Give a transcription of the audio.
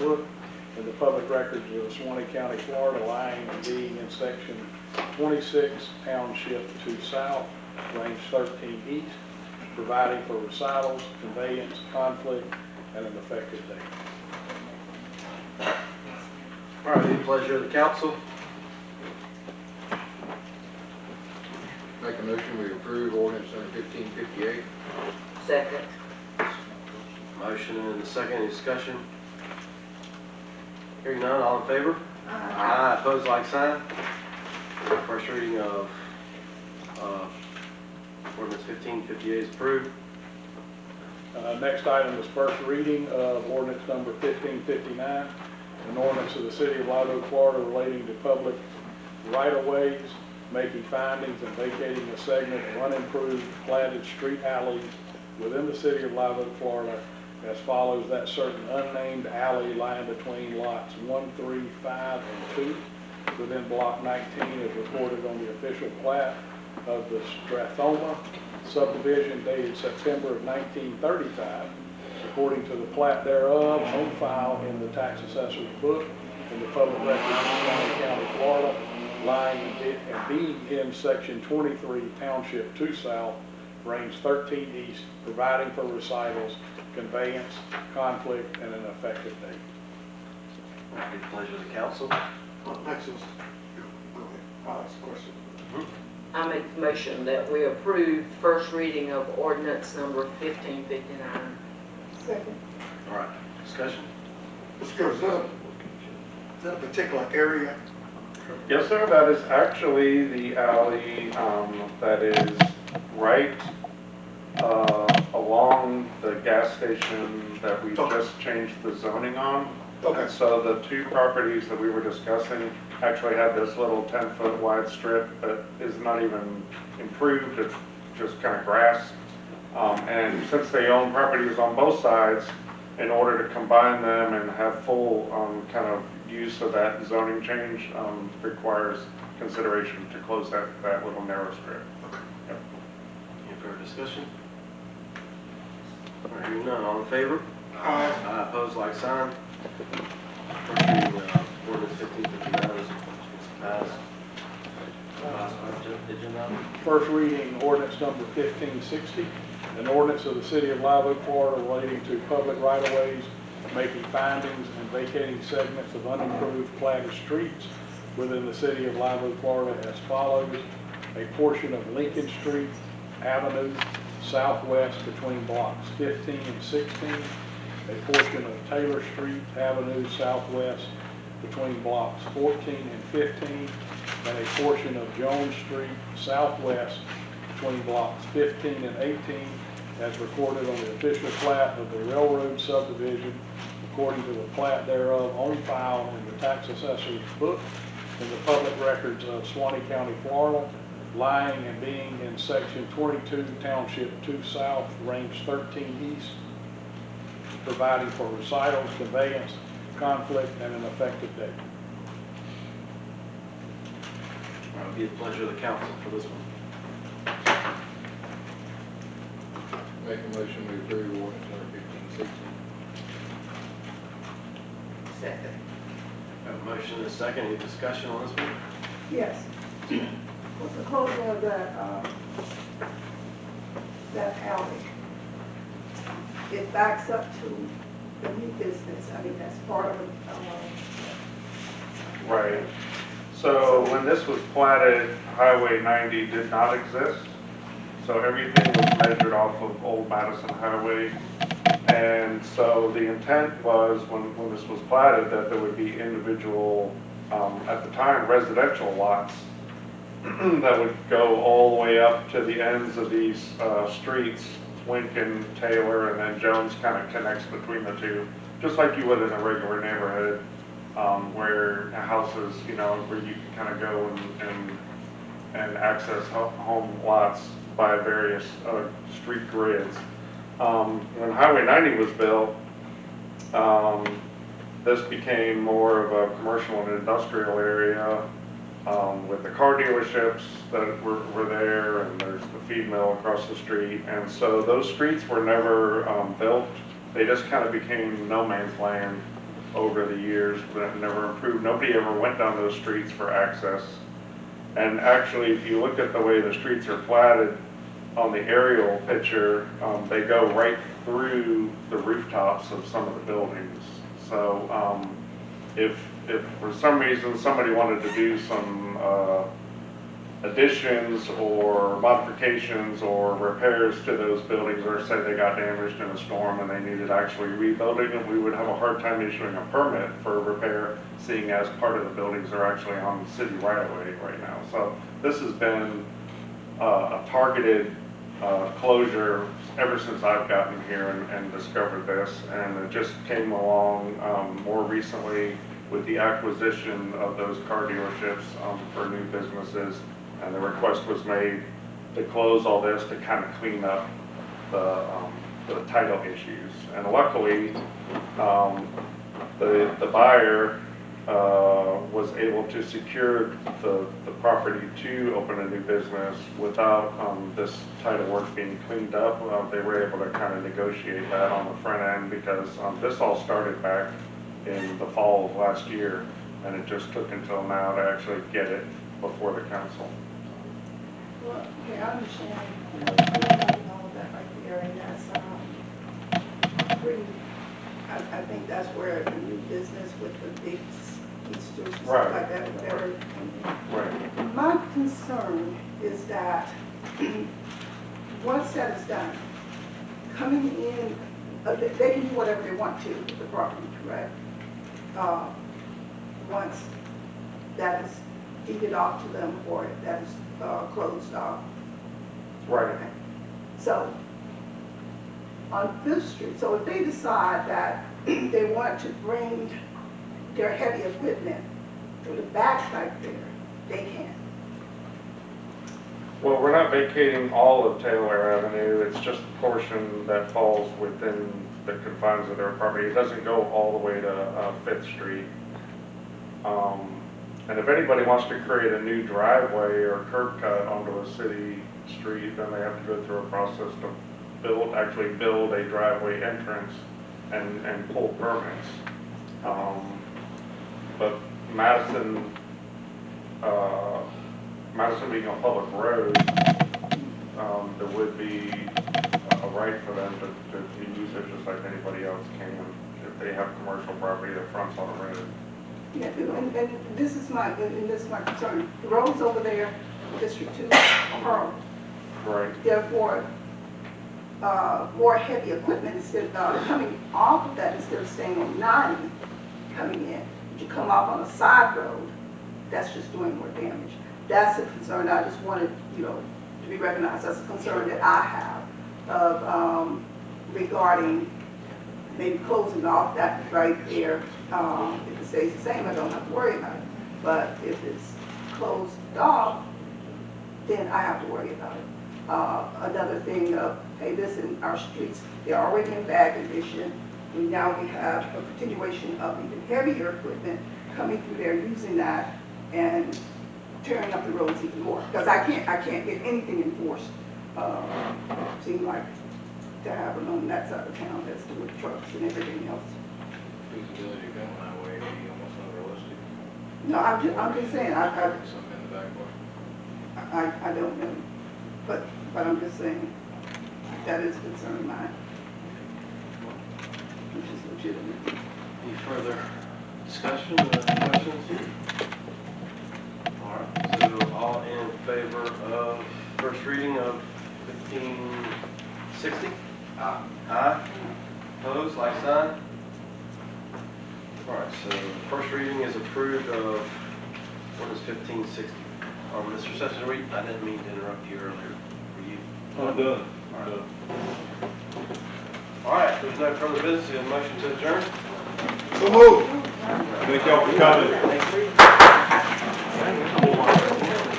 book in the public records of Swanee County, Florida, lying and being in section 26, township 2 south, range 13 east, providing for recitals, conveyance, conflict, and an effective date. All right, any pleasure of the council? Make a motion, we approve ordinance number 1558. Second. Motion and a second, any discussion? Hearing none, all in favor? Aye. Opposed, like sign. First reading of ordinance 1558 is approved. Next item is first reading of ordinance number 1559, an ordinance of the city of Live Oak, Florida relating to public right-of-ways, making findings and vacating a segment of unimproved platted street alleys within the city of Live Oak, Florida as follows: that certain unnamed alley lying between lots 1, 3, 5, and 2 within block 19 is recorded on the official plat of the Strathoma subdivision dated September of 1935, according to the plat thereof, on file in the tax assessor's book in the public records of Swanee County, Florida, lying and being in section 23, township 2 south, range 13 east, providing for recitals, conveyance, conflict, and an effective date. Any pleasure of the council? Next is, go ahead, I'll ask a question. I make the motion that we approve first reading of ordinance number 1559. Second. All right, discussion? Mr. Kerr, is that a particular area? Yes, sir. That is actually the alley that is right along the gas station that we just changed the zoning on. Okay. And so the two properties that we were discussing actually have this little 10-foot wide strip that is not even improved. It's just kind of grass. And since they own properties on both sides, in order to combine them and have full kind of use of that zoning change requires consideration to close that little narrow strip. Yep. Any further discussion? All right, hearing none, all in favor? Aye. Aye. Opposed, like sign. First reading of ordinance 1559 is passed. Agenda item? First reading ordinance number 1560, an ordinance of the city of Live Oak, Florida relating to public right-of-ways, making findings and vacating segments of unimproved platted streets within the city of Live Oak, Florida as follows: a portion of Lincoln Street Avenue southwest between blocks 15 and 16, a portion of Taylor Street Avenue southwest between blocks 14 and 15, and a portion of Jones Street southwest between blocks 15 and 18, as recorded on the official plat of the railroad subdivision, according to the plat thereof, on file in the tax assessor's book in the public records of Swanee County, Florida, lying and being in section 22, township 2 south, range 13 east, providing for recitals, conveyance, conflict, and an effective date. All right, it'll be the pleasure of the council for this one. Make a motion, we approve ordinance number 1560. Second. Have a motion and a second, any discussion on this one? Yes. With the closing of that alley, it backs up to the new business. I mean, that's part of it. Right. So when this was platted, Highway 90 did not exist. So everything was measured off of Old Madison Highway. And so the intent was, when this was platted, that there would be individual, at the time, residential lots that would go all the way up to the ends of these streets, Lincoln, Taylor, and then Jones kind of connects between the two, just like you would in a regular neighborhood, where houses, you know, where you can kind of go and access home lots by various street grids. When Highway 90 was built, this became more of a commercial and industrial area with the car dealerships that were there, and there's the feed mill across the street. And so those streets were never built. They just kind of became no man's land. over the years that never improved. Nobody ever went down those streets for access. And actually, if you look at the way the streets are platted on the aerial picture, they go right through the rooftops of some of the buildings. So if for some reason somebody wanted to do some additions or modifications or repairs to those buildings, or say they got damaged in a storm and they needed actually rebuilding them, we would have a hard time issuing a permit for repair, seeing as part of the buildings are actually on the city right of way right now. So this has been a targeted closure ever since I've gotten here and discovered this, and it just came along more recently with the acquisition of those car dealerships for new businesses, and the request was made to close all this to kind of clean up the title issues. And luckily, the buyer was able to secure the property to open a new business without this title work being cleaned up. They were able to kind of negotiate that on the front end, because this all started back in the fall of last year, and it just took until now to actually get it before the council. Well, okay, I understand, you know, all of that right there, and that's, pretty, I think that's where the new business with the big stores and stuff Right. like that, whatever. Right. My concern is that once that is done, coming in, they can do whatever they want to with the property, correct? Once that is deeded off to them or that is closed off. Right. So on Fifth Street, so if they decide that they want to bring their heavy equipment to the back right there, they can. Well, we're not vacating all of Taylor Avenue, it's just a portion that falls within the confines of their property. It doesn't go all the way to Fifth Street. And if anybody wants to create a new driveway or curb cut onto a city street, then they have to go through a process to actually build a driveway entrance and pull permits. But Madison being a public road, there would be a right for them to use it just like anybody else can if they have commercial property that fronts on a road. Yeah, and this is my concern. The roads over there, District 2, are horrible. Right. Therefore, more heavy equipment instead coming off of that instead of staying on 90 coming in. If you come off on a side road, that's just doing more damage. That's a concern I just wanted, you know, to be recognized. That's a concern that I have of regarding maybe closing off that right there. If it stays the same, I don't have to worry about it. But if it's closed off, then I have to worry about it. Another thing of, hey, listen, our streets, they're already in bad condition. And now we have a continuation of even heavier equipment coming through there, using that and tearing up the roads even more. Because I can't get anything enforced, seem like, to happen on that side of town as to with trucks and everything else. Feasibility of going that way would be almost unrealistic. No, I'm just saying, Something in the back way. I don't know, but I'm just saying, that is a concern of mine, which is legitimate. Any further discussion or questions? All right, so all in favor of first reading of 1560? Aye. Aye. Opposed, like sign? All right, so the first reading is approved of ordinance 1560. Mr. Sessions, I didn't mean to interrupt you earlier. Were you? I'm done. All right. All right, if there's no further business, a motion to adjourn? So move. Thank y'all for coming.